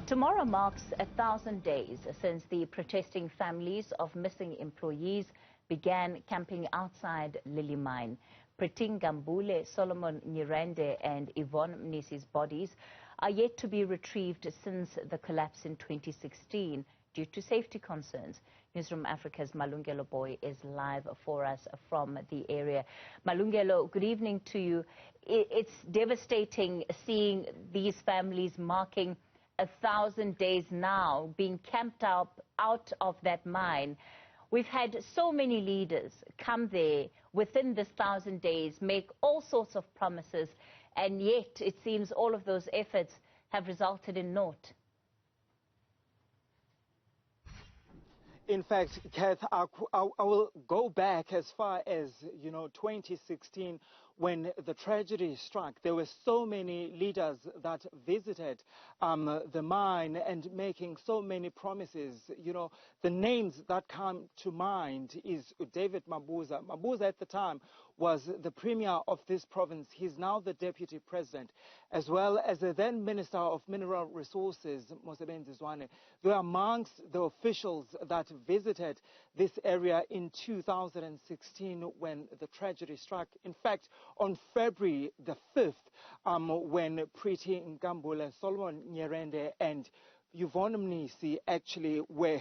Tomorrow marks 1,000 days since the protesting families of missing employees began camping outside Lily Mine. Priting Gambule, Solomon Nyirende and Yvonne Mnisi's bodies are yet to be retrieved since the collapse in 2016 due to safety concerns. Newzroom Afrika's Malungelo Boy is live for us from the area. Malungelo, good evening to you. It's devastating seeing these families marking 1,000 days now being camped out of that mine. We've had so many leaders come there within this 1,000 days, make all sorts of promises, and yet it seems all of those efforts have resulted in naught. In fact, Kath, I will go back as far as, 2016 when the tragedy struck. There were so many leaders that visited the mine and making so many promises. The names that come to mind is David Mabuza. Mabuza at the time was the premier of this province. He's now the deputy president, as well as the then Minister of Mineral Resources, Mosebenzi Zwane. They were amongst the officials that visited this area in 2016 when the tragedy struck. In fact, on February the 5th, when Priti Ngambule, Solomon Nyirende and Yvonne Mnisi actually were,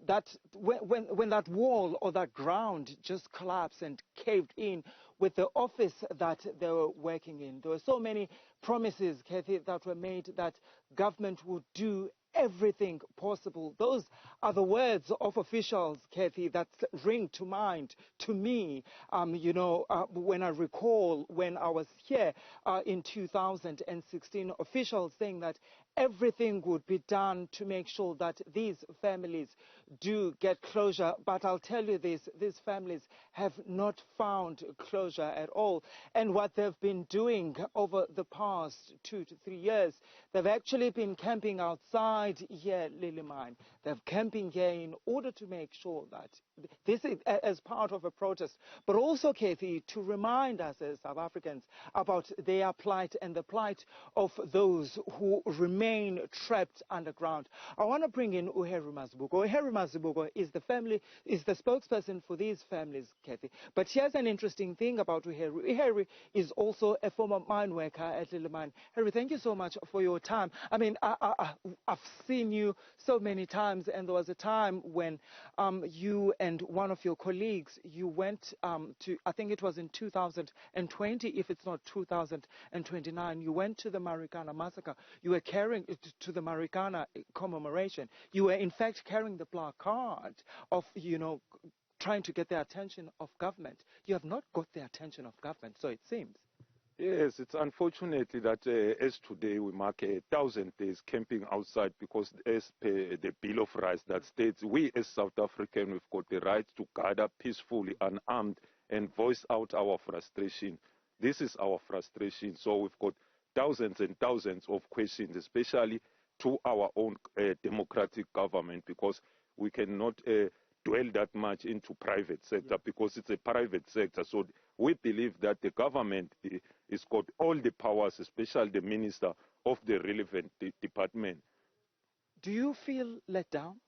that when that wall or that ground just collapsed and caved in with the office that they were working in. There were so many promises, Kathy, that were made that government would do everything possible. Those are the words of officials, Kathy, that ring to mind to me, when I recall when I was here in 2016, officials saying that everything would be done to make sure that these families do get closure. But I'll tell you this, these families have not found closure at all. And what they've been doing over the past 2 to 3 years, they've actually been camping outside here, Lily Mine. They're camping here in order to make sure that this is as part of a protest, but also, Kathy, to remind us as South Africans about their plight and the plight of those who remain trapped underground. I want to bring in Uheru Mazibuko. Uheru Mazibuko is the spokesperson for these families, Kathy. But here's an interesting thing about Uheru. Uheru is also a former mine worker at Lily Mine. Harry, thank you so much for your time. I mean, I've seen you so many times, and there was a time when you and one of your colleagues, you went to, I think it was in 2020, if it's not 2029, you went to the Marikana massacre. You were carrying to the Marikana commemoration. You were in fact carrying the placard of, trying to get the attention of government. You have not got the attention of government, so it seems. Yes, it's unfortunately that as today we mark 1,000 days camping outside, because as per the Bill of Rights that states we as South Africans, we've got the right to gather peacefully, unarmed, and voice out our frustration. This is our frustration. So we've got thousands and thousands of questions, especially to our own democratic government, because we cannot dwell that much into private sector, because it's a private sector. So we believe that the government is got all the powers, especially the minister of the relevant department. Do you feel let down?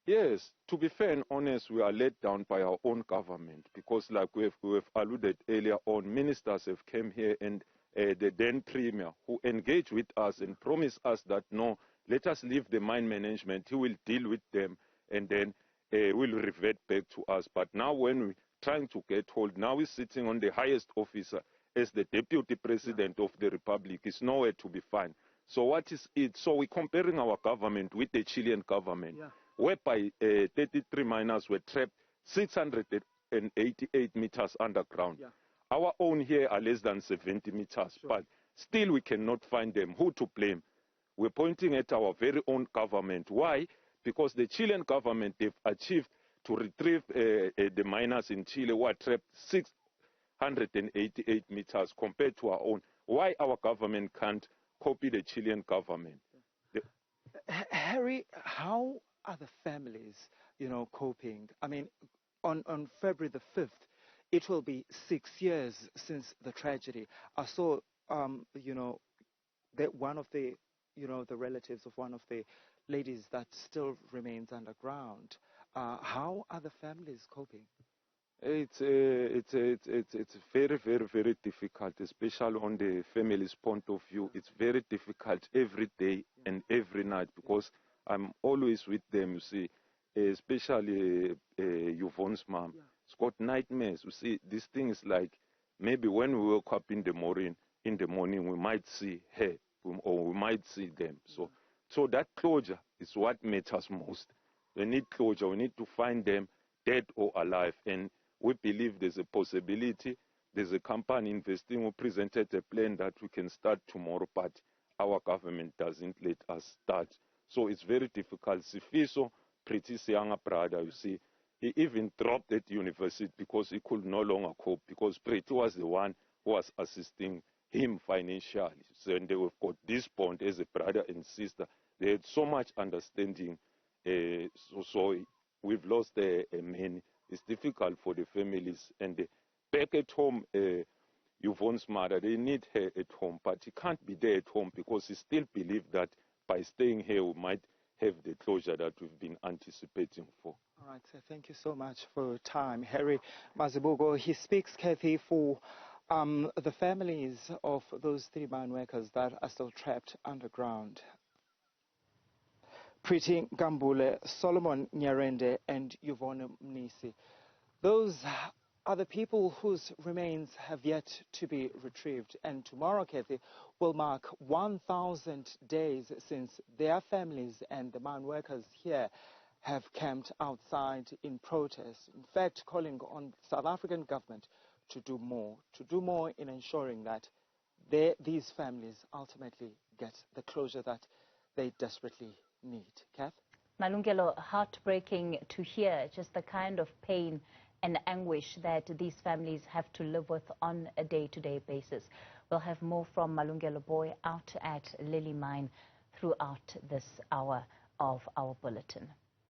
Yes, to be fair and honest, we are let down by our own government, because like we have alluded earlier on, ministers have come here and the then premier who engaged with us and promised us that no, let us leave the mine management, he will deal with them and then will revert back to us. But now when we're trying to get hold, now he's sitting on the highest officer as the deputy president of the republic. Is nowhere to be found. So what is it? So we're comparing our government with the Chilean government, whereby 33 miners were trapped 688 meters underground. Our own here are less than 70 meters, but still we cannot find them. Who to blame? We're pointing at our very own government. Why? Because the Chilean government, they've achieved to retrieve the miners in Chile who are trapped 688 meters compared to our own. Why our government can't copy the Chilean government? Harry, how are the families, coping? I mean, on February the 5th, it will be 6 years since the tragedy. I saw, that one of the you know, the relatives of one of the ladies that still remains underground. How are the families coping? It's very, very, very difficult, especially on the family's point of view. It's very difficult every day and every night because I'm always with them, you see, especially Yvonne's mom. It's got nightmares. You see, these things like maybe when we wake up in the morning, we might see her or we might see them. So that closure is what matters most. We need closure. We need to find them dead or alive. And we believe there's a possibility. There's a company investing. We presented a plan that we can start tomorrow, but our government doesn't let us start. So it's very difficult. Sifiso, Pretty's younger brother, you see, he even dropped at university because he could no longer cope, because Pretty was the one who was assisting him financially. So and they've got this bond as a brother and sister. They had so much understanding. So we've lost a man. It's difficult for the families. And back at home, Yvonne's mother, they need her at home, but he can't be there at home because he still believes that by staying here, we might have the closure that we've been anticipating for. All right, so thank you so much for your time. Harry Mazibuko, he speaks, Kathy, for the families of those 3 mine workers that are still trapped underground. Pretty Gambule, Solomon Nyarende, and Yvonne Mnisi. Those are the people whose remains have yet to be retrieved. And tomorrow, Kathy, will mark 1,000 days since their families and the mine workers here have camped outside in protest. In fact, calling on the South African government to do more in ensuring that these families ultimately get the closure that they desperately need. Kath? Malungelo, heartbreaking to hear just the kind of pain and anguish that these families have to live with on a day-to-day basis. We'll have more from Malungelo Boy out at Lily Mine throughout this hour of our bulletin.